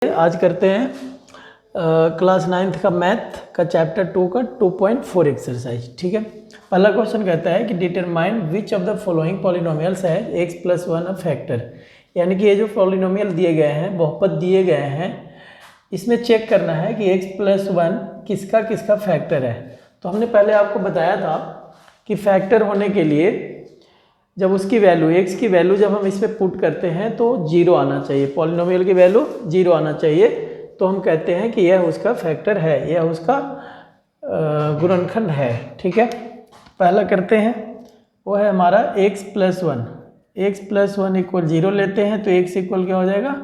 आज करते हैं क्लास 9th का मैथ का चैप्टर 2 का 2.4 एक्सरसाइज। ठीक है, पहला क्वेश्चन कहता है कि determine which of the following polynomials है x प्लस 1 अ फैक्टर। यानी कि ये जो पॉलिनोमियल दिए गए हैं, बहुपद दिए गए हैं, इसमें चेक करना है कि x प्लस 1 किसका किसका फैक्टर है। तो हमने पहले आपको बताया था कि फैक्टर होने के लिए जब उसकी वैल्यू x की वैल्यू जब हम इस पर पुट करते हैं तो 0 आना चाहिए, पॉलिनोमियल की वैल्यू 0 आना चाहिए, तो हम कहते हैं कि यह उसका फैक्टर है, यह उसका गुणनखंड है। ठीक है, पहला करते हैं, वो है हमारा x plus 1। x plus 1 equal 0 लेते हैं तो x इक्वल क्या हो जाएगा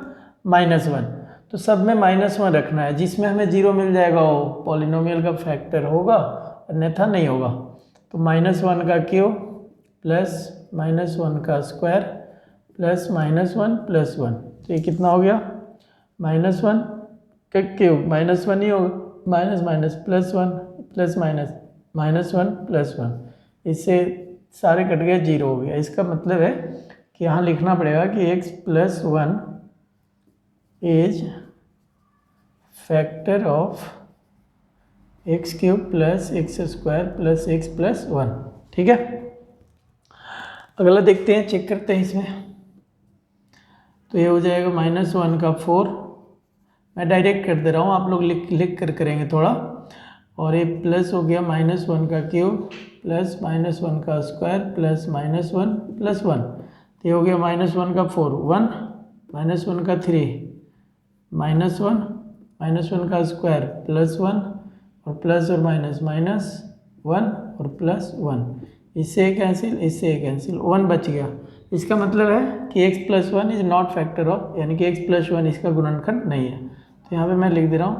-1। तो सब में -1 रखना है, जिसमें हमें 0 मिल जाएगा वो पॉलिनोमियल का फैक्टर होगा, अन्यथा नहीं होगा। तो -1 का क्यूब प्लस -1 का स्क्वायर प्लस -1 प्लस 1, तो ये कितना हो गया -1 का क्यूब, -1 ही होगा, minus minus plus 1 plus minus -1 plus 1, इससे सारे कट गए, 0 हो गया। इसका मतलब है कि यहाँ लिखना पड़ेगा कि x plus 1 is factor of x cube plus x square plus x plus 1। ठीक है, अगला देखते हैं, चेक करते हैं इसमें। तो ये हो जाएगा -1 का 4, मैं डायरेक्ट कर दे रहा हूँ, आप लोग लिख कर करेंगे थोड़ा। और ये प्लस हो गया -1 का क्यूब प्लस -1 का स्क्वायर प्लस -1 प्लस 1, तो ये हो गया -1 का 4 1, -1 का 3 -1 का स्क्वायर प्लस 1 और प्लस और माइनस -1 और प्लस 1, इससे कैंसिल, इससे कैंसिल, 1 बच गया। इसका मतलब है कि x plus 1 is not factor of, यानी कि x प्लस 1 इसका गुणनखंड नहीं है। तो यहाँ पे मैं लिख दे रहा हूँ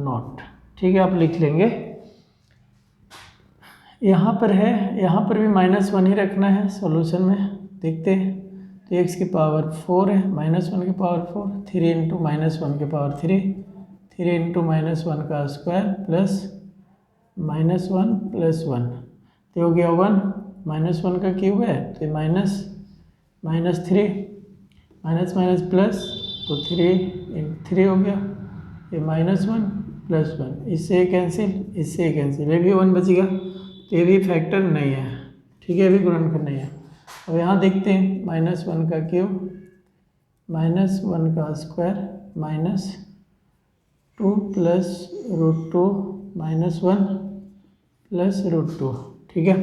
नॉट। ठीक है, आप लिख लेंगे। यहाँ पर है, यहाँ पर भी -1 ही रखना है सॉल्यूशन में, देखते हैं। तो x की पावर 4 है, -1 की पावर 4, 3 इंटू -1 की पावर 3 इंटू -1 का स्क्वायर प्लस -1 प्लस 1, तो हो गया 1, -1 का क्यूब है तो माइनस -3 माइनस माइनस प्लस, तो 3 हो गया, ये -1 प्लस 1, इससे कैंसिल, इससे कैंसिल, ये भी 1 बच गया, तो ये भी फैक्टर नहीं है। ठीक है, ये भी गुणनखंड नहीं है। अब यहाँ देखते हैं, -1 का क्यूब -1 का स्क्वायर -2 प्लस √2 -1 प्लस √2। ठीक है,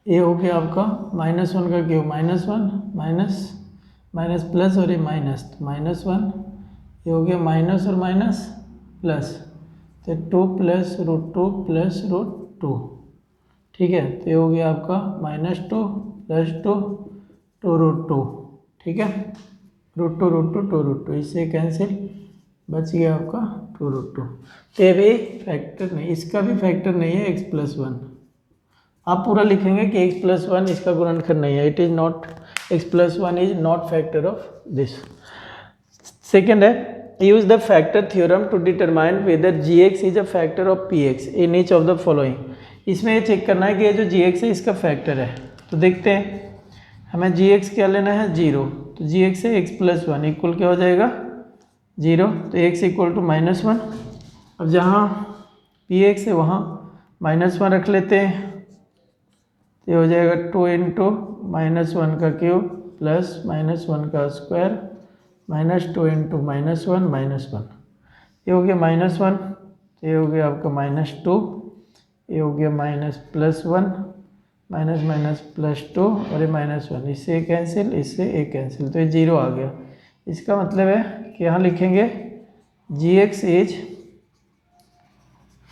ये हो गया आपका -1 का क्यूब -1 माइनस माइनस प्लस और ये माइनस, तो -1, ये हो गया माइनस और माइनस प्लस, तो 2 प्लस √2 प्लस √2। ठीक है, तो ये हो गया आपका -2 प्लस 2 √2। ठीक है, √2, इससे कैंसिल, बच गया आपका 2√2। तो ये भी फैक्टर नहीं, इसका भी फैक्टर नहीं है x प्लस 1। आप पूरा लिखेंगे कि x प्लस 1 इसका गुणनखंड नहीं है, it is not, x plus 1 is not factor of this. Second है, use the factor theorem to determine whether gx is a factor of px in each of the following. इसमें ये check करना है कि ये जो gx है इसका फैक्टर है। तो देखते हैं, हमें gx क्या लेना है 0, तो gx है x प्लस 1 इक्वल क्या हो जाएगा 0, तो x इक्वल टू -1। अब जहाँ px है वहाँ -1 रख लेते हैं, तो ये हो जाएगा 2 इंटू -1 का क्यूब प्लस -1 का स्क्वायर -2 इंटू -1 -1, ये हो गया -1, तो ये हो गया आपका -2, ये हो गया +1 माइनस +2 और ये -1, इससे कैंसिल, इससे एक कैंसिल, तो ये 0 आ गया। इसका मतलब है कि यहाँ लिखेंगे gx is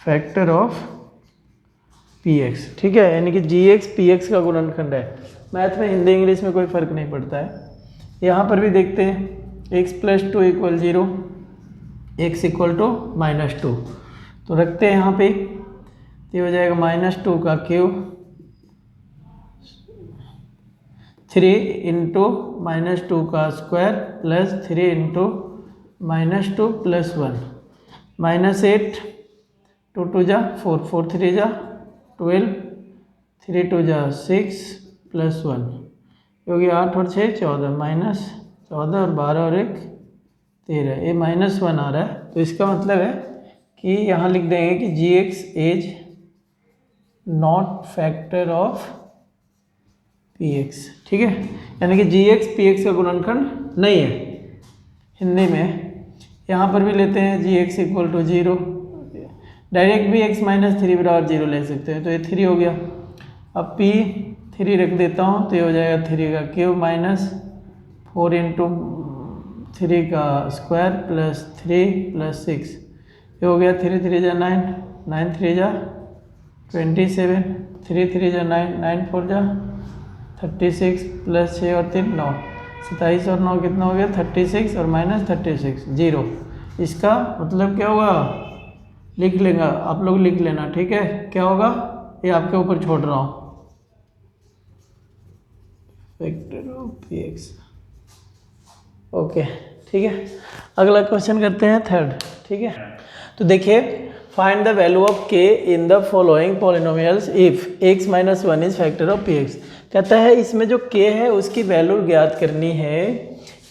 factor of px। ठीक है, यानी कि gx px का गुणनखंड है। मैथ में हिंदी इंग्लिश में कोई फर्क नहीं पड़ता है। यहाँ पर भी देखते हैं, x plus 2 equal 0, x equal to -2, तो रखते हैं यहाँ पे, तो हो जाएगा -2 का क्यूब 3 इंटू -2 का स्क्वायर प्लस 3 इंटू -2 प्लस 1 -8, 2 2 जा 4, 4 3 जा 12, 3 2 जा 6 प्लस 1, क्योंकि 8 और 6 14, -14 और 12 और 1 13, ये -1 आ रहा है, तो इसका मतलब है कि यहाँ लिख देंगे कि gx is not factor of px, ठीक है, यानी कि gx px का गुणनखंड नहीं है। हिंदी में यहाँ पर भी लेते हैं gx इक्वल टू 0, डायरेक्ट भी x -3 बराबर 0 ले सकते हैं, तो ये 3 हो गया। अब p 3 रख देता हूँ तो ये हो जाएगा 3 का क्यूब माइनस 4 इंटू 3 का स्क्वायर प्लस 3 प्लस 6, ये हो गया 3 3 जा 9, 9 3 जा 27, 3 3 जा 9, 9 4 जा 36 प्लस 6 और 3 9, 27 और 9 कितना हो गया 36 और माइनस 36 0। इसका मतलब क्या होगा, लिख लेंगे आप लोग, लिख लेना, ठीक है। क्या होगा ये आपके ऊपर छोड़ रहा हूँ, फैक्टर ऑफ px, ओके, ठीक है। अगला क्वेश्चन करते हैं थर्ड, ठीक है। तो देखिए, find the value of k in the following polynomials if x - 1 is factor of px। कहता है इसमें जो k है उसकी वैल्यू ज्ञात करनी है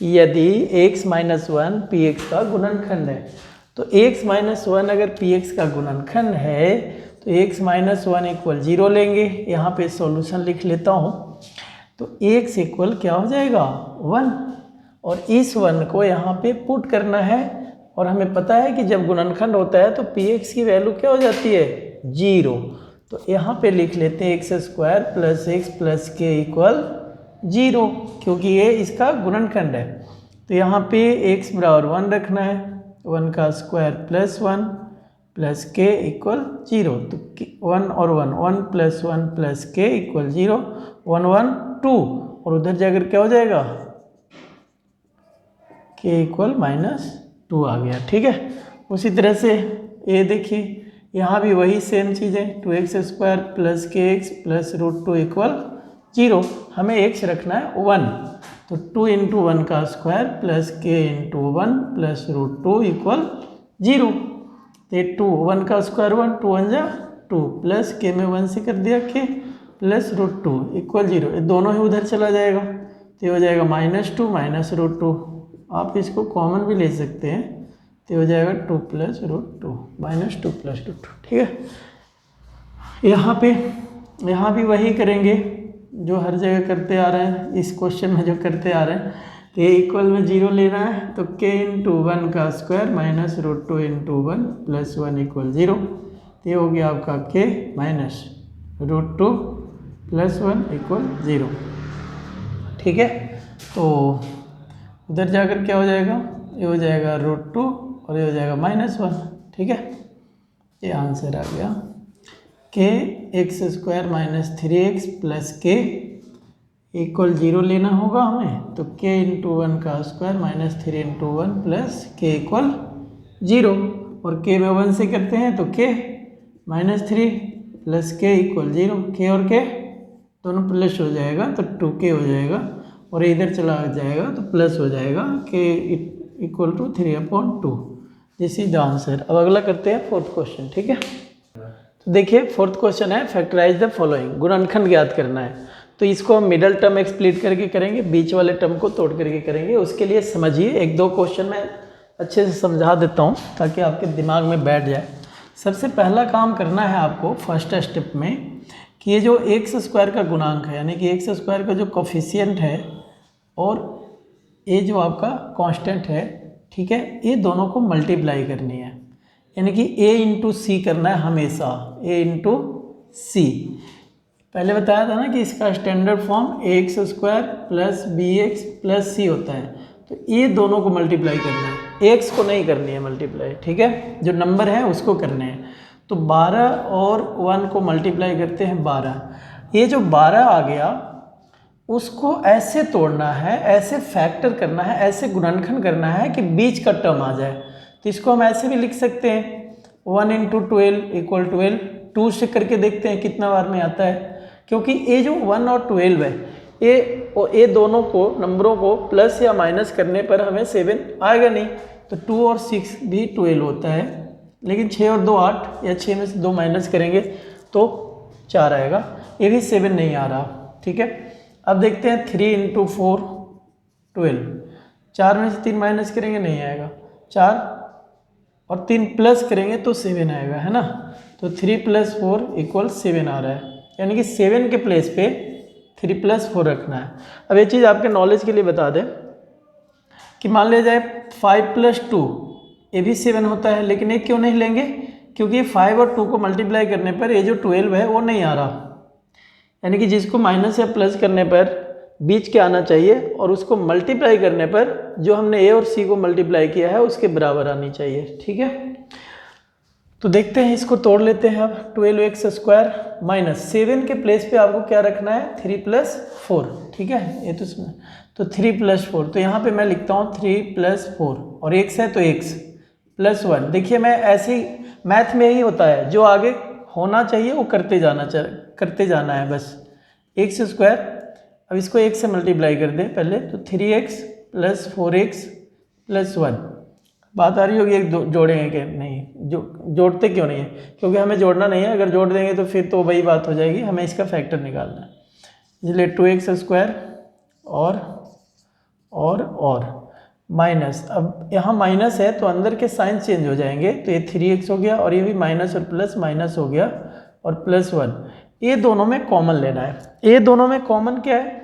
यदि x - 1 px का गुणनखंड है। तो x - 1 अगर px का गुणनखंड है तो x - 1 इक्वल 0 लेंगे। यहाँ पे सॉल्यूशन लिख लेता हूँ, तो x इक्वल क्या हो जाएगा 1, और इस 1 को यहाँ पे पुट करना है, और हमें पता है कि जब गुणनखंड होता है तो px की वैल्यू क्या हो जाती है 0। तो यहाँ पे लिख लेते हैं x² plus x plus k equal 0, क्योंकि ये इसका गुणनखंड है। तो यहाँ पे x बराबर 1 रखना है, 1 का square plus 1 plus k equal 0। तो 1 और 1, 1 प्लस 1 प्लस k इक्वल 0, 1 1 2, और उधर जाकर क्या हो जाएगा k इक्वल -2 आ गया, ठीक है। उसी तरह से ये देखिए यहाँ भी वही सेम चीज़ है, 2x² plus kx plus √2 equal 0। हमें x रखना है 1, तो 2 इंटू 1 का square plus k into 1 plus √2 equal 0। तो 2 1 का स्क्वायर 1, 2 1 जा 2 प्लस k में 1 से कर दिया k प्लस √2 इक्वल 0। ये दोनों ही उधर चला जाएगा, तो ये हो जाएगा -2 माइनस √2। आप इसको कॉमन भी ले सकते हैं, तो हो जाएगा 2 प्लस √2 -2 प्लस √2, ठीक है। यहाँ भी वही करेंगे जो हर जगह करते आ रहे हैं, इस क्वेश्चन में जो करते आ रहे हैं। तो ये इक्वल में 0 लेना है, तो k इंटू 1 का square minus √2 into 1 plus 1 equal 0। तो ये हो गया आपका k माइनस √2 प्लस 1 इक्वल 0, ठीक है। तो उधर जाकर क्या हो जाएगा, ये हो जाएगा √2 और ये हो जाएगा -1, ठीक है। ये आंसर आ गया। k x² minus 3x plus k equal 0 लेना होगा हमें, तो k इंटू 1 का square minus 3 into 1 plus k equal 0, और k में 1 से करते हैं तो k -3 plus k equal 0, k और k दोनों प्लस हो जाएगा तो 2k हो जाएगा, और इधर चला जाएगा तो प्लस हो जाएगा, k equal to 3/2। This is the answer. अब अगला करते हैं फोर्थ क्वेश्चन, ठीक है। तो देखिए फोर्थ क्वेश्चन है फैक्टराइज द फॉलोइंग, गुणनखंड ज्ञात करना है। तो इसको हम मिडल टर्म एक्सप्लिट करके करेंगे, बीच वाले टर्म को तोड़ करके करेंगे। उसके लिए समझिए, एक दो क्वेश्चन में अच्छे से समझा देता हूँ ताकि आपके दिमाग में बैठ जाए। सबसे पहला काम करना है आपको फर्स्ट स्टेप में कि ये जो x² का गुणांक है, यानी कि x² का जो कोफिशिएंट है और ये जो आपका कांस्टेंट है, ठीक है, ये दोनों को मल्टीप्लाई करनी है, यानी कि a इंटू सी करना है हमेशा, a इंटू सी। पहले बताया था ना कि इसका standard form ax² plus bx plus c होता है, तो ये दोनों को मल्टीप्लाई करना है, x को नहीं करनी है मल्टीप्लाई, ठीक है, जो नंबर है उसको करने हैं। तो 12 और 1 को मल्टीप्लाई करते हैं 12। ये जो 12 आ गया उसको ऐसे तोड़ना है, ऐसे फैक्टर करना है, ऐसे गुणनखंड करना है कि बीच का टर्म आ जाए। तो इसको हम ऐसे भी लिख सकते हैं 1 इंटू 12 इक्वल 12। 2 से करके देखते हैं कितना बार में आता है, क्योंकि ये जो 1 और 12 है ये दोनों को नंबरों को प्लस या माइनस करने पर हमें 7 आएगा नहीं। तो 2 और 6 भी 12 होता है, लेकिन 6 और 2 8, या 6 में से 2 माइनस करेंगे तो 4 आएगा, ये भी 7 नहीं आ रहा, ठीक है। अब देखते हैं 3 इंटू 4 12, 4 में से 3 माइनस करेंगे नहीं आएगा, 4 और 3 प्लस करेंगे तो 7 आएगा, है ना। तो 3 + 4 = 7 आ रहा है, यानी कि 7 के प्लेस पे 3 + 4 रखना है। अब ये चीज़ आपके नॉलेज के लिए बता दें कि मान लिया जाए 5 + 2 ये भी 7 होता है, लेकिन ये क्यों नहीं लेंगे, क्योंकि 5 और 2 को मल्टीप्लाई करने पर ये जो 12 है वो नहीं आ रहा, यानी कि जिसको माइनस या प्लस करने पर बीच के आना चाहिए और उसको मल्टीप्लाई करने पर जो हमने ए और सी को मल्टीप्लाई किया है उसके बराबर आनी चाहिए, ठीक है। तो देखते हैं, इसको तोड़ लेते हैं अब। 12x² माइनस 7 के प्लेस पे आपको क्या रखना है, 3 + 4, ठीक है। ये तो 3 + 4, तो यहाँ पे मैं लिखता हूँ 3 + 4 और x है तो x + 1। देखिए मैं ऐसे ही, मैथ में यही होता है, जो आगे होना चाहिए वो करते जाना है बस। x², अब इसको 1 से मल्टीप्लाई कर दें पहले, तो 3x + 4x + 1। बात आ रही होगी एक जोड़ेंगे कि नहीं, जोड़ते क्यों नहीं है, क्योंकि हमें जोड़ना नहीं है, अगर जोड़ देंगे तो फिर तो वही बात हो जाएगी, हमें इसका फैक्टर निकालना है। इसलिए 2x² और माइनस, अब यहाँ माइनस है तो अंदर के साइन चेंज हो जाएंगे, तो ये 3x हो गया और ये भी माइनस और प्लस माइनस हो गया और +1। ये दोनों में कॉमन लेना है। ये दोनों में कॉमन क्या है,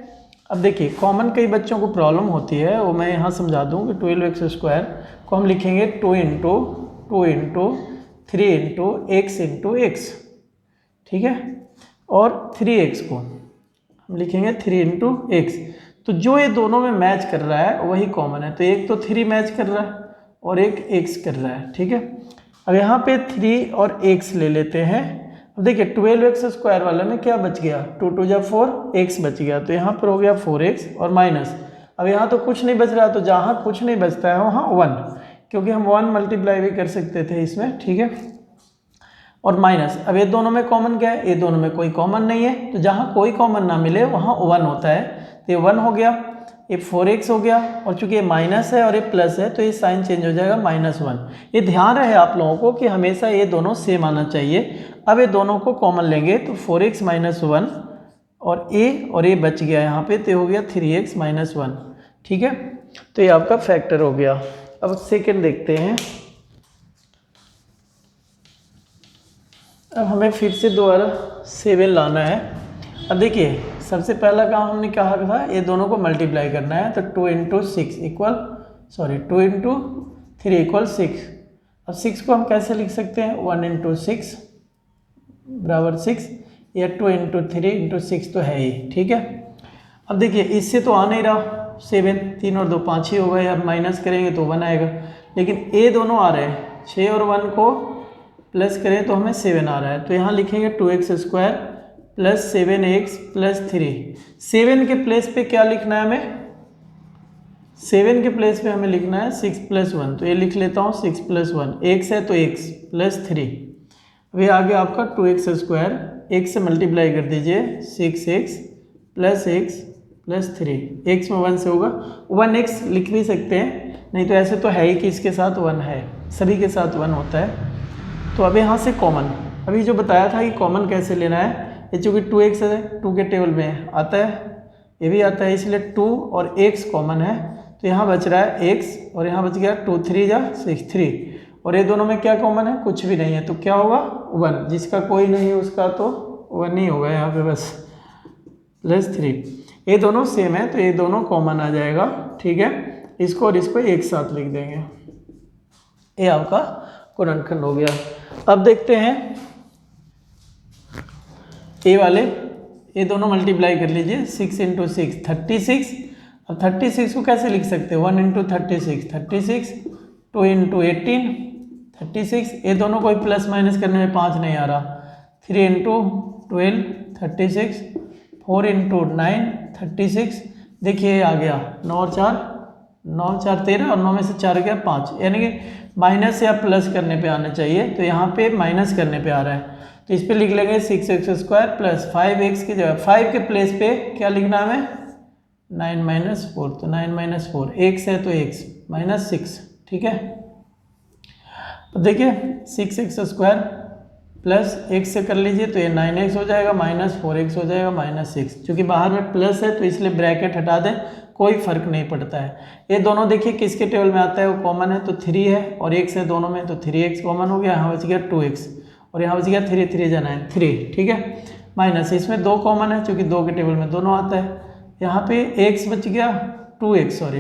अब देखिए कॉमन कई बच्चों को प्रॉब्लम होती है, वो मैं यहाँ समझा दूँ कि 12x² को हम लिखेंगे 2 × 2 × 3 × x, ठीक है, और 3x को हम लिखेंगे 3 × x। तो जो ये दोनों में मैच कर रहा है वही कॉमन है, तो एक तो 3 मैच कर रहा है और एक x कर रहा है, ठीक है। अब यहाँ पे 3 और x ले लेते हैं। अब देखिए 12x² वाले में क्या बच गया, 2 × 2 = 4, x बच गया, तो यहाँ पर हो गया 4x और माइनस, अब यहाँ तो कुछ नहीं बच रहा, तो जहाँ कुछ नहीं बचता है वहाँ 1, क्योंकि हम 1 मल्टीप्लाई भी कर सकते थे इसमें, ठीक है, और माइनस। अब ये दोनों में कॉमन क्या है, ये दोनों में कोई कॉमन नहीं है, तो जहाँ कोई कॉमन ना मिले वहाँ 1 होता है, तो ये 1 हो गया, ये 4x हो गया, और चूंकि ये माइनस है और ये प्लस है तो ये साइन चेंज हो जाएगा -1। ये ध्यान रहे आप लोगों को कि हमेशा ये दोनों सेम आना चाहिए। अब ये दोनों को कॉमन लेंगे तो 4x - 1 और ये बच गया यहाँ पे, तो हो गया 3x - 1, ठीक है। तो ये आपका फैक्टर हो गया। अब सेकेंड देखते हैं। अब हमें फिर से दोबारा 7 लाना है। अब देखिए सबसे पहला काम हमने कहा था ये दोनों को मल्टीप्लाई करना है, तो 2 × 3 = 6। अब 6 को हम कैसे लिख सकते हैं, 1 × 6 = 6, या 2 × 3 × 6 तो है ही, ठीक है। अब देखिए इससे तो आ नहीं रहा 7, 3 और 2 5 ही हो गए, अब माइनस करेंगे तो 1 आएगा, लेकिन ये दोनों आ रहे हैं, 6 और 1 को प्लस करें तो हमें 7 आ रहा है, तो यहाँ लिखेंगे 2x² + 7x + 3। 7 के प्लेस पे क्या लिखना है हमें, 7 के प्लेस पे हमें लिखना है 6 + 1, तो ये लिख लेता हूँ 6 + 1, x है तो x + 3। अब ये आ गया आपका 2x², x से मल्टीप्लाई कर दीजिए 6x + x + 3, x में 1 से होगा 1x लिख भी सकते हैं, नहीं तो ऐसे तो है ही कि इसके साथ 1 है, सभी के साथ 1 होता है। तो अब यहाँ से कॉमन, अभी जो बताया था कि कॉमन कैसे लेना है, ये चूँकि 2x है, 2 के टेबल में आता है, ये भी आता है, इसलिए 2 और x कॉमन है, तो यहाँ बच रहा है x और यहाँ बच गया 2 × 3 = 6, 3, और ये दोनों में क्या कॉमन है, कुछ भी नहीं है, तो क्या होगा 1, जिसका कोई नहीं है उसका तो 1 ही होगा यहाँ पे बस, +3। ये दोनों सेम है तो ये दोनों कॉमन आ जाएगा, ठीक है। इसको और इसको एक साथ लिख देंगे, ये आपका गुणनखंड हो गया। अब देखते हैं ए वाले, ये दोनों मल्टीप्लाई कर लीजिए, 6 × 6 36। अब 36 को कैसे लिख सकते हैं, 1 × 36 36, 2 × 18 36, ये दोनों को प्लस माइनस करने में 5 नहीं आ रहा, 3 × 12 36, 4 × 9 36। देखिए ये आ गया 9 और 4 13, और 9 में से 4 गया 5, यानी कि माइनस या प्लस करने पे आना चाहिए, तो यहाँ पे माइनस करने पे आ रहा है, तो इस पे लिख लेंगे 6x² + 5x की जगह 5 के प्लेस पे क्या लिखना है हमें, 9 - 4, तो 9 - 4, x है तो x -6, ठीक है। तो देखिए 6x² प्लस x से कर लीजिए तो ये 9x हो जाएगा, -4x हो जाएगा, -6, क्योंकि बाहर में प्लस है तो इसलिए ब्रैकेट हटा दें, कोई फर्क नहीं पड़ता है। ये दोनों देखिए किसके टेबल में आता है, वो कॉमन है तो 3 है और x है दोनों में, तो 3x कॉमन हो गया, यहाँ बच गया 2x और यहाँ बच गया 3 3 जाना है 3, ठीक है। माइनस इसमें 2 कॉमन है क्योंकि 2 के टेबल में दोनों आता है, यहाँ पे x बच गया 2x और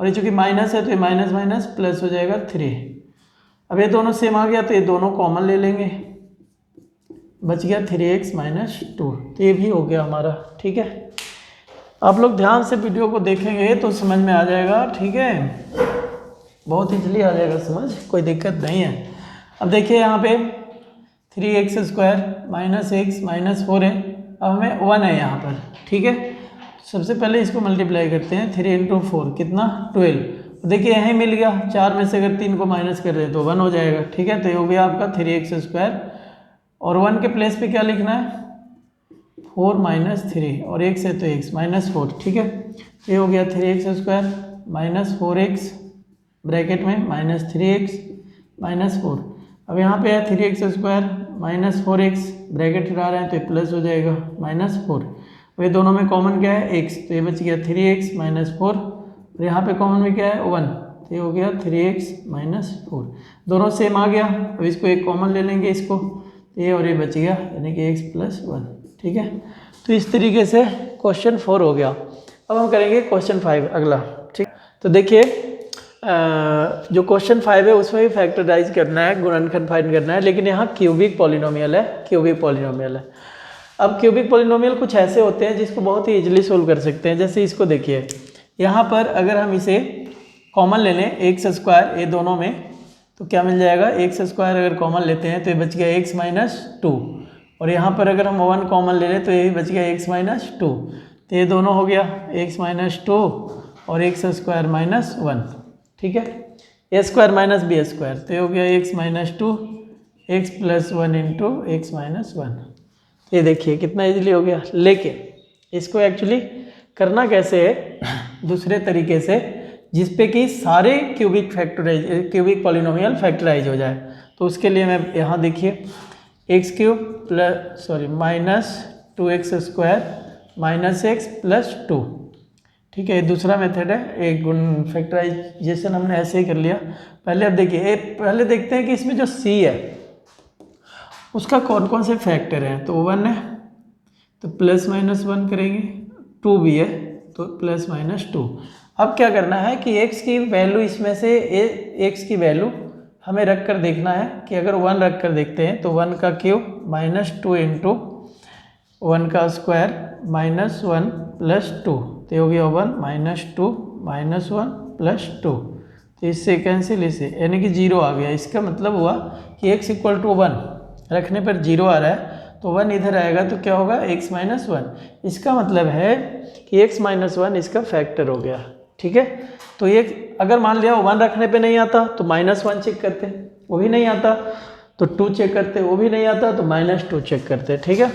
ये चूँकि माइनस है तो ये माइनस माइनस प्लस हो जाएगा 3। अब ये दोनों सेम आ गया तो ये दोनों कॉमन ले लेंगे, बच गया 3x - 2, तो ये भी हो गया हमारा, ठीक है। आप लोग ध्यान से वीडियो को देखेंगे तो समझ में आ जाएगा, ठीक है, बहुत इजली आ जाएगा समझ, कोई दिक्कत नहीं है। अब देखिए यहाँ पे 3x² - x - 4 है, अब हमें 1 है यहाँ पर, ठीक है। सबसे पहले इसको मल्टीप्लाई करते हैं, 3 × 4 कितना 12, देखिए यहीं मिल गया, 4 में से अगर 3 को माइनस कर दे तो 1 हो जाएगा, ठीक है। तो ये हो गया आपका 3x² और 1 के प्लेस पे क्या लिखना है 4 - 3 और x है तो x -4, ठीक है। तो ये हो गया 3x² - 4x ब्रैकेट में -3x -4। अब यहाँ पे है 3x² - 4x ब्रैकेट हटा रहे हैं तो ये प्लस हो जाएगा -4। अब ये दोनों में कॉमन क्या है x, तो ये बच गया 3x - 4 और यहाँ पे कॉमन में क्या है 1, तो ये हो गया 3x - 4, दोनों सेम आ गया। अब इसको एक कॉमन ले लेंगे इसको, ये और ये बच गया यानी कि x + 1, ठीक है। तो इस तरीके से क्वेश्चन 4 हो गया। अब हम करेंगे क्वेश्चन 5 अगला, ठीक। तो देखिए जो क्वेश्चन 5 है उसमें भी फैक्टराइज करना है, गुणनखंड फाइंड करना है, लेकिन यहाँ क्यूबिक पॉलिनोमियल है, अब क्यूबिक पॉलिनोमियल कुछ ऐसे होते हैं जिसको बहुत ही इजीली सोल्व कर सकते हैं। जैसे इसको देखिए, यहाँ पर अगर हम इसे कॉमन ले लें x² ये दोनों में, तो क्या मिल जाएगा, x² अगर कॉमन लेते हैं तो ये बच गया x - 2 और यहाँ पर अगर हम 1 कॉमन ले लें तो ये बच गया x - 2, तो ये दोनों हो गया x - 2 और x² - 1, ठीक है। a² - b², तो ये हो गया x - 2 x + 1 × x - 1। ये देखिए कितना इजीली हो गया। लेकिन इसको एक्चुअली करना कैसे है दूसरे तरीके से, जिसपे कि सारे क्यूबिक पॉलिनोमियल फैक्टराइज हो जाए। तो उसके लिए मैं यहाँ देखिए x³ -2x² - x + 2, ठीक है, ये दूसरा मेथड है। एक गुण फैक्टराइजेशन हमने ऐसे ही कर लिया। पहले अब देखिए, पहले देखते हैं कि इसमें जो c है उसका कौन कौन से फैक्टर हैं। तो 1 है तो +-1 करेंगे, 2 भी है तो +-2। अब क्या करना है कि x की वैल्यू इसमें से x की वैल्यू हमें रख कर देखना है कि अगर 1 रख कर देखते हैं तो 1 का क्यूब -2 × 1 का स्क्वायर -1 + 2, तो हो गया 1 -2 -1 + 2, तो इससे कैंसिल, इससे यानी कि 0 आ गया। इसका मतलब हुआ कि x = 1 रखने पर 0 आ रहा है, तो 1 इधर आएगा तो क्या होगा x - 1। इसका मतलब है कि x - 1 इसका फैक्टर हो गया, ठीक है। तो ये अगर मान लिया 1 रखने पे नहीं आता तो -1 चेक करते, वो भी नहीं आता तो 2 चेक करते, वो भी नहीं आता तो -2 चेक करते, ठीक है।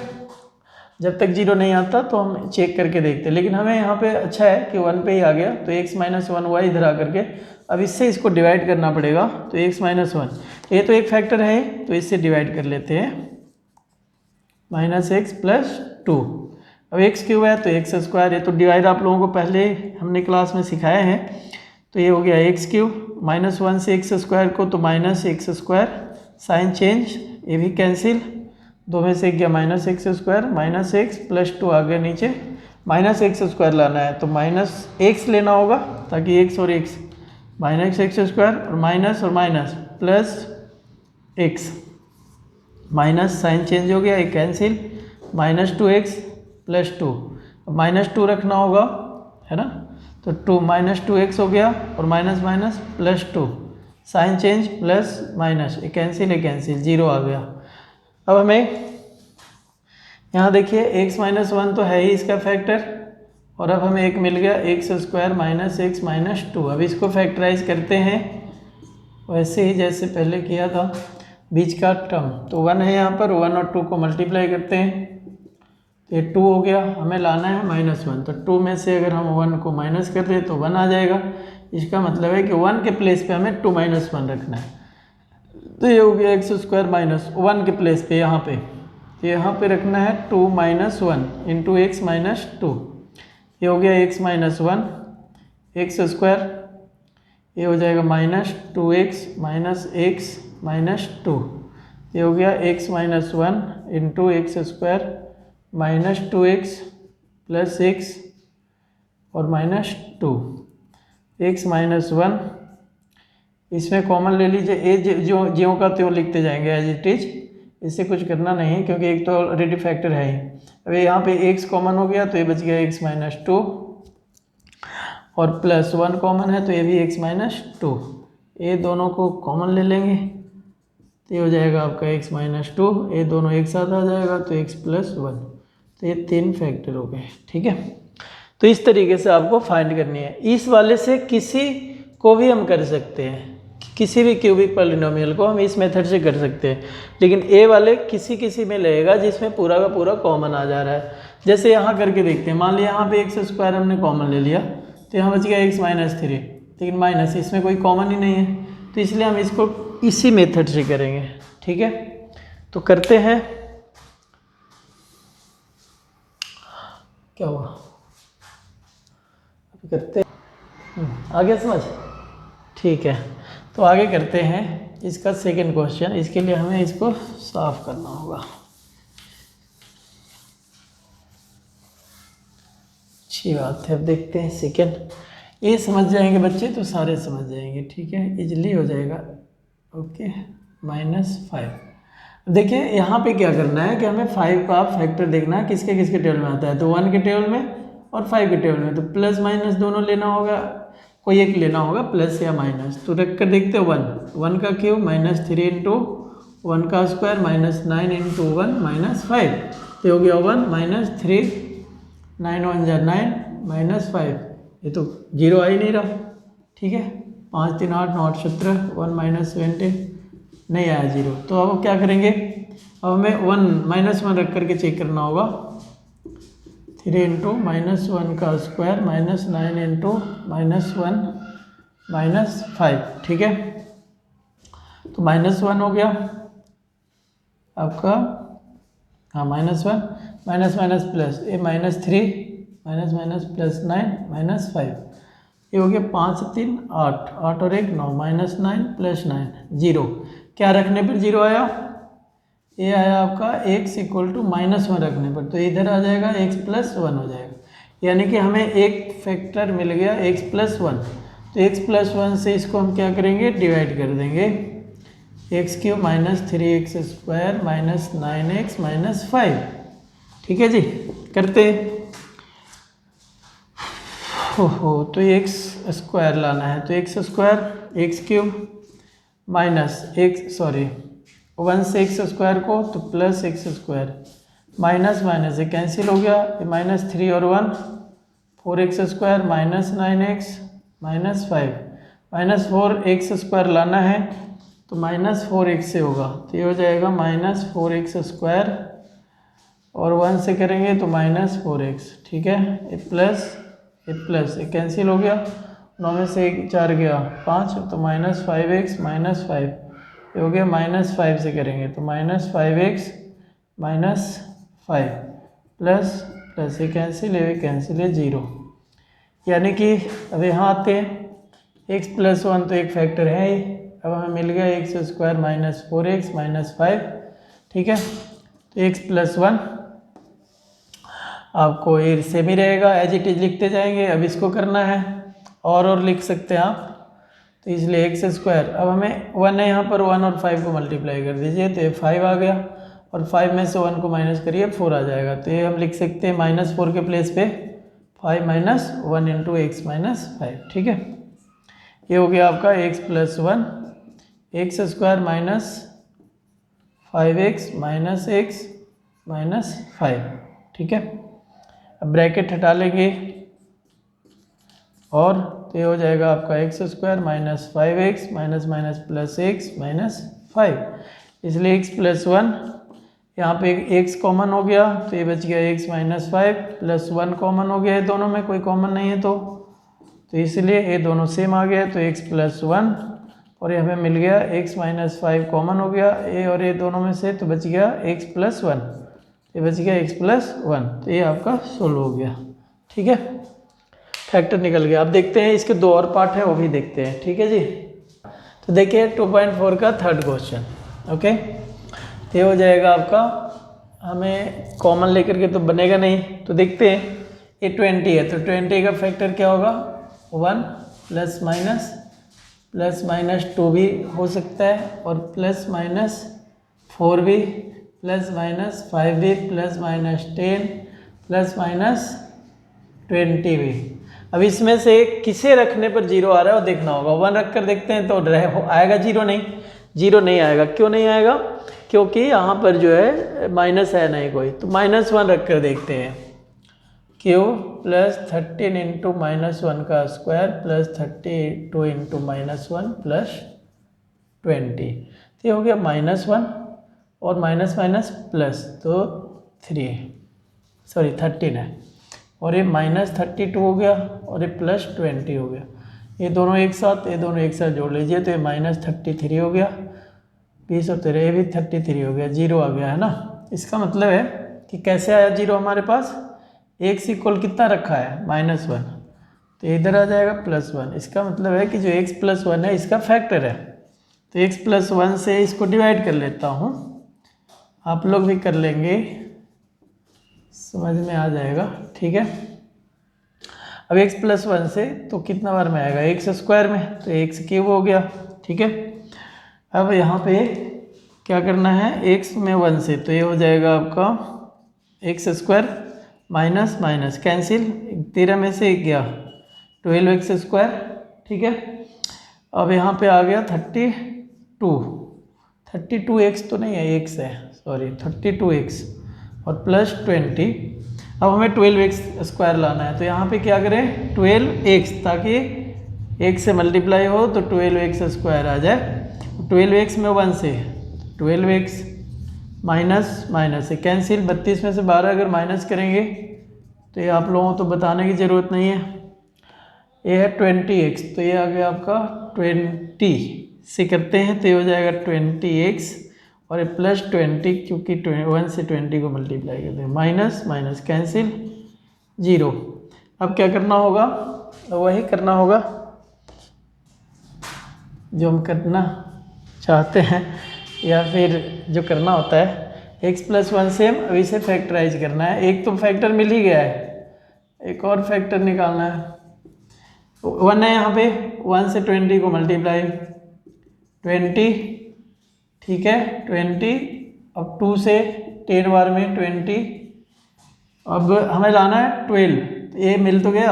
जब तक 0 नहीं आता तो हम चेक करके देखते, लेकिन हमें यहाँ पे अच्छा है कि 1 पे ही आ गया तो x - 1 हुआ इधर आकर के। अब इससे इसको डिवाइड करना पड़ेगा, तो x - 1 ये तो एक फैक्टर है तो इससे डिवाइड कर लेते हैं -x + 2। अब x³ है तो x², ये तो डिवाइड आप लोगों को पहले हमने क्लास में सिखाया है। तो ये हो गया x³ -1 से x² को तो -x², साइन चेंज, ये भी कैंसिल, 2 में से गया -x² -x + 2 आ गया नीचे, -x² लाना है तो -x लेना होगा ताकि x और x -x² और minus plus x, minus sign change हो गया, एक कैंसिल, -2x + 2, अब -2 रखना होगा है ना, तो 2 हो गया और minus + 2, sign change plus minus, एक कैंसिल 0 आ गया। अब हमें यहाँ देखिए x - 1 तो है ही इसका फैक्टर, और अब हमें एक मिल गया x² - x - 2। अब इसको फैक्टराइज करते हैं वैसे ही जैसे पहले किया था, बीच का टर्म तो 1 है यहाँ पर, 1 और 2 को मल्टीप्लाई करते हैं तो ये 2 हो गया, हमें लाना है -1, तो 2 में से अगर हम 1 को माइनस कर दें तो 1 आ जाएगा। इसका मतलब है कि 1 के प्लेस पे हमें 2 - 1 रखना है, तो ये हो गया x² - 1 के प्लेस पे यहाँ पे, तो यहाँ पे रखना है 2 - 1 × x - 2, ये हो गया x minus one x square, ये हो जाएगा minus 2x minus x minus 2, ये हो गया x minus one into x square minus 2x plus x और माइनस 2, एक्स माइनस वन, इसमें कॉमन ले लीजिए, ए जो ज्यों का त्यों लिखते जाएंगे एज इट इज, इससे कुछ करना नहीं क्योंकि एक तो ऑलरेडी फैक्टर है ही। अभी यहाँ पे एक्स कॉमन हो गया तो ये बच गया एक्स माइनस 2 और प्लस 1 कॉमन है तो ये भी एक्स माइनस 2, ये दोनों को कॉमन ले लेंगे तो ये हो जाएगा आपका एक्स माइनस 2, ये दोनों एक साथ आ जाएगा तो एक्स प्लस 1, तो ये 3 फैक्टर हो गए। ठीक है, तो इस तरीके से आपको फाइंड करनी है। इस वाले से किसी को भी हम कर सकते हैं, किसी भी क्यूबिक पॉलिनोमियल को हम इस मेथड से कर सकते हैं, लेकिन ए वाले किसी में लगेगा जिसमें पूरा का पूरा कॉमन आ जा रहा है। जैसे यहाँ करके देखते हैं, मान लिया यहाँ पे एक्स स्क्वायर हमने कॉमन ले लिया तो यहाँ बच गया एक्स माइनस 3, लेकिन माइनस इसमें कोई कॉमन ही नहीं है तो इसलिए हम इसको इसी मेथड से करेंगे। ठीक है, तो करते हैं, क्या हुआ करते आ गया समझ? ठीक है, तो आगे करते हैं इसका सेकंड क्वेश्चन। इसके लिए हमें इसको साफ करना होगा। अच्छी बात है, अब देखते हैं सेकंड। ये समझ जाएंगे बच्चे तो सारे समझ जाएंगे। ठीक है, इजली हो जाएगा। ओके, -5। देखिए यहाँ पे क्या करना है कि हमें 5 का फैक्टर देखना है किसके किसके टेबल में आता है, तो 1 के टेबल में और 5 के टेबल में, तो प्लस माइनस दोनों लेना होगा, कोई एक लेना होगा प्लस या माइनस। तो रख कर देखते हैं 1 का क्यूब -3 इंटू 1 का स्क्वायर -9 इंटू 1 -5, तो हो गया 1 -3 9 1 जा 9 -5, ये तो जीरो आ ही नहीं रहा। ठीक है, 5 3 8 9 17 1 -20 नहीं आया जीरो। तो अब क्या करेंगे, अब हमें 1 रख करके चेक करना होगा। 3 इंटू -1 का स्क्वायर -9 इंटू -1 -5। ठीक है, तो -1 हो गया आपका, हाँ -1 माइनस माइनस प्लस, ये -3 माइनस प्लस 9 -5, ये हो गया 5 3 8 8 और 1 9 -9 प्लस 9 0। क्या रखने पर जीरो आया, ये आया आपका x इक्वल टू -1 रखने पर, तो इधर आ जाएगा x प्लस 1 हो जाएगा, यानी कि हमें एक फैक्टर मिल गया x प्लस 1। तो x प्लस 1 से इसको हम क्या करेंगे, डिवाइड कर देंगे, x cube -3x square -9x -5। ठीक है जी, करते हो तो x स्क्वायर लाना है, तो x square x cube minus x 1 से x स्क्वायर को तो plus x square minus minus से कैंसिल हो गया, -3 और 1 4x square -9x -5 -4x square लाना है तो -4x से होगा, तो ये हो जाएगा -4x स्क्वायर और 1 से करेंगे तो -4x। ठीक है, ये प्लस ये कैंसिल हो गया, 9 में से 4 गया 5, तो -5x -5 ये हो गया -5 से करेंगे तो -5x -5 प्लस ये कैंसिल है 0, यानी कि अब यहाँ आते हैं x प्लस 1 तो एक फैक्टर है ही, अब हमें मिल गया x स्क्वायर -4x -5। ठीक है, तो x प्लस 1 आपको ये सेम ही रहेगा, एज इट इज लिखते जाएंगे। अब इसको करना है और लिख सकते हैं आप, तो इसलिए x स्क्वायर, अब हमें 1 है यहाँ पर, 1 और 5 को मल्टीप्लाई कर दीजिए तो ये 5 आ गया और 5 में से 1 को माइनस करिए 4 आ जाएगा, तो ये हम लिख सकते हैं -4 के प्लेस पे 5 - 1 इंटू x -5। ठीक है, ये हो गया आपका x plus 1 x square -5x -x -5। ठीक है, अब ब्रैकेट हटा लेंगे और तो ये हो जाएगा आपका x square -5x plus x -5, इसलिए x प्लस 1, यहाँ पे x कॉमन हो गया तो ये बच गया x -5 प्लस 1 कॉमन हो गया है, दोनों में कोई कॉमन नहीं है तो इसलिए ये दोनों सेम आ गया, तो x प्लस 1 और ये हमें मिल गया x -5 कॉमन हो गया ये और ये दोनों में से, तो बच गया x प्लस 1, ये बच गया x प्लस 1, तो ये आपका सोल्व हो गया। ठीक है। फैक्टर निकल गया। अब देखते हैं इसके दो और पार्ट है, वो भी देखते हैं। ठीक है जी, तो देखिए 2.4 का थर्ड क्वेश्चन। ओके, ये हो जाएगा आपका, हमें कॉमन लेकर के तो बनेगा नहीं, तो देखते हैं। ये 20 है तो 20 का फैक्टर क्या होगा, 1 प्लस माइनस 2 भी हो सकता है, और प्लस माइनस 4 भी, प्लस माइनस 5 भी, प्लस माइनस 10, प्लस माइनस 20 भी। अब इसमें से किसे रखने पर जीरो आ रहा है वो देखना होगा। 1 रख कर देखते हैं तो आएगा जीरो, नहीं जीरो नहीं आएगा। क्यों नहीं आएगा, क्योंकि यहाँ पर जो है माइनस है नहीं कोई, तो -1 रख कर देखते हैं। क्यू प्लस 13 इंटू -1 का स्क्वायर प्लस 32 इंटू -1 प्लस 20, तो ये हो गया -1 और माइनस माइनस प्लस, तो 13 है, और ये -32 हो गया और ये +20 हो गया। ये दोनों एक साथ जोड़ लीजिए, तो ये -33 हो गया, 20 और 13, ये भी 33 हो गया, जीरो आ गया है ना। इसका मतलब है कि कैसे आया जीरो हमारे पास, x इक्वल कितना रखा है -1, तो इधर आ जाएगा +1। इसका मतलब है कि जो x + 1 है इसका फैक्टर है, तो x + 1 से इसको डिवाइड कर लेता हूँ, आप लोग भी कर लेंगे, समझ में आ जाएगा। ठीक है, अब x + 1 से तो कितना बार में आएगा, x² में, तो x³ हो गया। ठीक है, अब यहाँ पे क्या करना है, x में 1 से, तो ये हो जाएगा आपका x² माइनस माइनस कैंसिल, 13 में से 1 गया 12x²। ठीक है, अब यहाँ पे आ गया 32x तो नहीं है, x है, सॉरी 32x और +20। अब हमें 12x² लाना है, तो यहाँ पे क्या करें 12x, ताकि x से मल्टीप्लाई हो तो 12x² आ जाए। 12x में 1 से 12x माइनस माइनस से कैंसिल, 32 में से 12 अगर माइनस करेंगे तो ये आप लोगों को तो बताने की ज़रूरत नहीं है। ये है 20x, तो ये आ गया आपका 20 से करते हैं तो ये हो जाएगा 20x और ये +20, क्योंकि 1 से 20 को मल्टीप्लाई करते हैं, माइनस माइनस कैंसिल 0। अब क्या करना होगा, वही करना होगा जो हम करना चाहते हैं, या फिर जो करना होता है। x + 1 से हम अभी से फैक्टराइज करना है, एक तो फैक्टर मिल ही गया है, एक और फैक्टर निकालना है। 1 है यहाँ पे, 1 से 20 को मल्टीप्लाई 20, ठीक है 20, अब 2 से 10 बार में 20, अब हमें लाना है 12, तो ये मिल तो गया,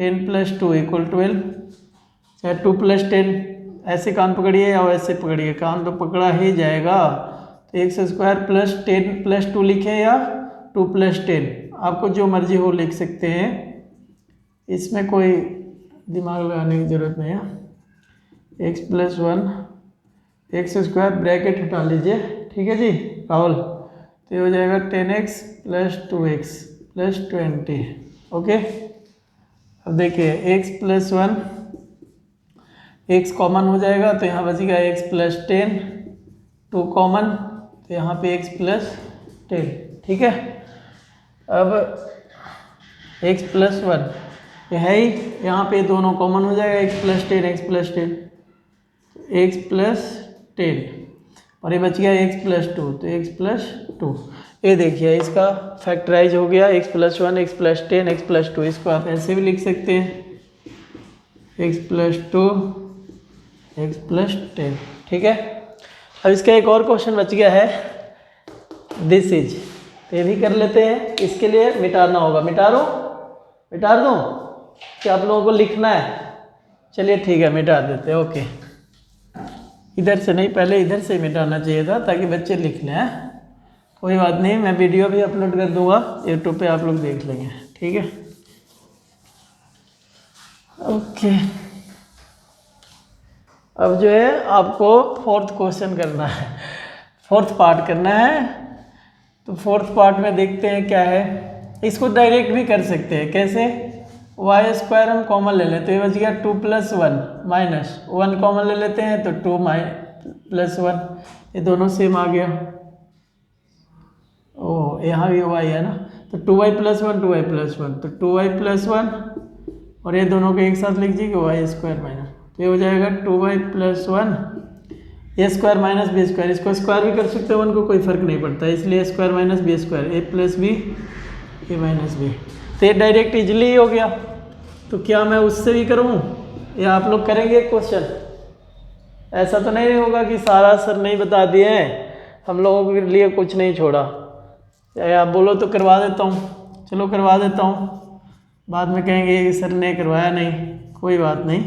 10 + 2 = 12, चाहे 2 + 10 ऐसे कान पकड़िए या वैसे पकड़िए, कान तो पकड़ा ही जाएगा। तो x² + 10 + 2 लिखे या 2 + 10, आपको जो मर्जी हो लिख सकते हैं, इसमें कोई दिमाग लगाने की ज़रूरत नहीं है। x + 1 x² ब्रैकेट हटा लीजिए, ठीक है जी राहुल, तो ये हो जाएगा 10x + 2x + 20। ओके, अब देखिए x + 1, x कॉमन हो जाएगा तो यहाँ बचेगा x + 10, 2 कॉमन तो यहाँ पे x + 10। ठीक है, अब x + 1 ये है ही, यहाँ पे दोनों कॉमन हो जाएगा, x + 10 x + 10, x + 10 और ये बच गया x + 2, तो x + 2। ये देखिए इसका फैक्टराइज हो गया, x + 1 x + 10 x + 2, इसको आप ऐसे भी लिख सकते हैं x + 2 x + 10। ठीक है, अब इसका एक और क्वेश्चन बच गया है, दिस इज, तो ये भी कर लेते हैं। इसके लिए मिटाना होगा, मिटा दूँ कि आप लोगों को लिखना है, चलिए ठीक है मिटा देते हैं। ओके, इधर से नहीं, पहले इधर से मिटाना चाहिए था ताकि बच्चे लिख लें। कोई बात नहीं, मैं वीडियो भी अपलोड कर दूंगा यूट्यूब पे, आप लोग देख लेंगे। ठीक है, ओके, अब जो है आपको 4th क्वेश्चन करना है, 4th पार्ट करना है। तो 4th पार्ट में देखते हैं क्या है। इसको डायरेक्ट भी कर सकते हैं, कैसे, y² हम कॉमन ले लेते हैं, बच गया 2 + 1 - 1 कॉमन ले लेते हैं तो 2 + 1, ये दोनों सेम आ गया। ओह, यहाँ भी y है ना, तो 2y + 1 2y + 1, तो 2y + 1 और ये दोनों को एक साथ लिख दीजिए वाई स्क्वायर माइनस, तो ये हो जाएगा 2y प्लस 1 ए स्क्वायर माइनस बी स्क्वायर, इसको स्क्वायर भी कर सकते हैं 1 को, कोई फर्क नहीं पड़ता, इसलिए स्क्वायर माइनस बी स्क्वायर ए प्लस बी ए माइनस बी। तो ये डायरेक्ट इजली हो गया। तो क्या मैं उससे भी करूँ या आप लोग करेंगे क्वेश्चन? ऐसा तो नहीं होगा कि सारा सर नहीं बता दिए हैं, हम लोगों के लिए कुछ नहीं छोड़ा। या आप बोलो तो करवा देता हूँ, चलो करवा देता हूँ, बाद में कहेंगे कि सर ने करवाया नहीं, कोई बात नहीं।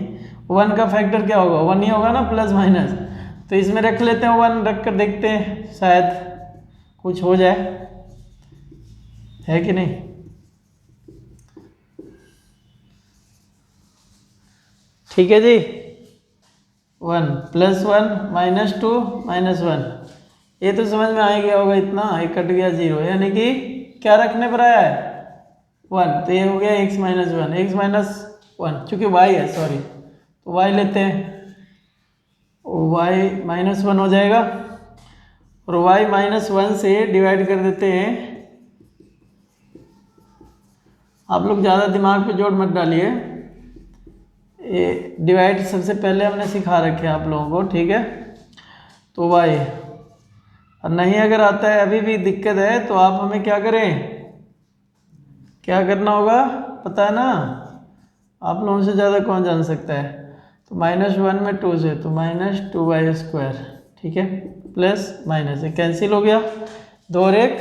1 का फैक्टर क्या होगा? 1 ही होगा ना, प्लस माइनस। तो इसमें रख लेते हैं 1, रख कर देखते हैं शायद कुछ हो जाए, है कि नहीं? ठीक है जी। 1 प्लस 1 माइनस 2 माइनस 1, ये तो समझ में आ गया होगा इतना, ये कट गया 0, यानी कि क्या रखने पर आया है 1, तो ये हो गया x माइनस 1, x माइनस 1 चूँकि y है, सॉरी, तो y लेते हैं, y माइनस 1 हो जाएगा और y माइनस 1 से डिवाइड कर देते हैं। आप लोग ज़्यादा दिमाग पे जोर मत डालिए, ये डिवाइड सबसे पहले हमने सिखा रखे हैं आप लोगों को, ठीक है? तो y, और नहीं अगर आता है, अभी भी दिक्कत है, तो आप हमें क्या करें, क्या करना होगा पता है ना? आप लोगों से ज़्यादा कौन जान सकता है? तो -1 में 2 से, तो -2y स्क्वायर, ठीक है, प्लस माइनस ये कैंसिल हो गया, 2 और 1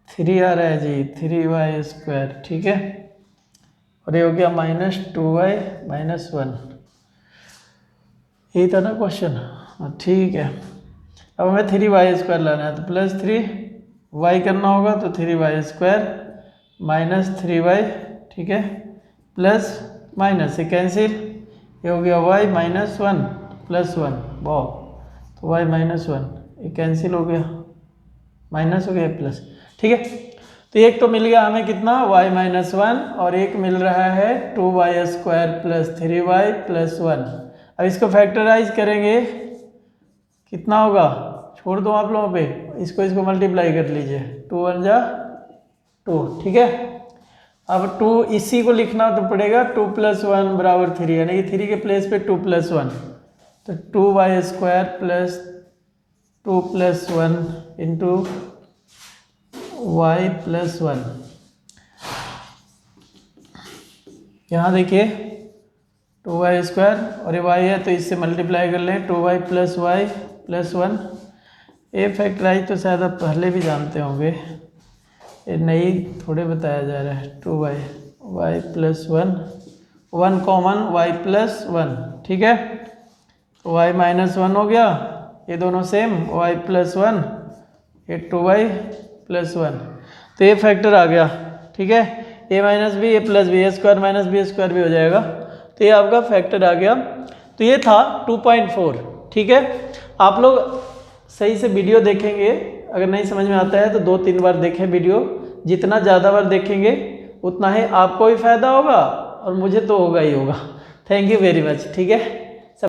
3 आ रहा है जी, 3y स्क्वायर, ठीक है, और ये हो गया -2y माइनस 1। यही था ना क्वेश्चन? ठीक है, अब हमें 3y स्क्वायर लाना है, तो प्लस 3y करना होगा, तो 3y स्क्वायर माइनस 3y, ठीक है, प्लस माइनस से कैंसिल, ये हो गया y माइनस 1 प्लस 1, वाह, तो y माइनस 1 ये कैंसिल हो गया, माइनस हो गया प्लस, ठीक है। तो एक तो मिल गया हमें कितना y माइनस 1, और एक मिल रहा है 2y square plus 3y plus 1। अब इसको फैक्टराइज करेंगे, कितना होगा? छोड़ दो आप लोगों पे, इसको मल्टीप्लाई कर लीजिए, 2 1 जा 2, ठीक है। अब 2 इसी को लिखना तो पड़ेगा, 2 प्लस 1 बराबर 3, यानी कि 3 के प्लेस पे 2 प्लस 1, तो 2y square plus 2 plus 1 into y plus 1। यहाँ देखिए 2y स्क्वायर और ये y है, तो इससे मल्टीप्लाई कर लें, 2y प्लस वाई प्लस 1। ये फैक्टराइज तो शायद आप पहले भी जानते होंगे, ये नहीं थोड़े बताया जा रहा है। 2y y plus 1, 1 common y plus 1, ठीक है, तो y माइनस 1 हो गया, ये दोनों सेम, y प्लस 1, ये 2y प्लस 1, तो ये फैक्टर आ गया, ठीक है, a minus B, A plus B, A square minus B square भी हो जाएगा, तो ये आपका फैक्टर आ गया। तो ये था 2.4, ठीक है। आप लोग सही से वीडियो देखेंगे, अगर नहीं समझ में आता है तो 2-3 बार देखें वीडियो, जितना ज़्यादा बार देखेंगे उतना ही आपको भी फायदा होगा और मुझे तो होगा ही होगा। थैंक यू वेरी मच, ठीक है।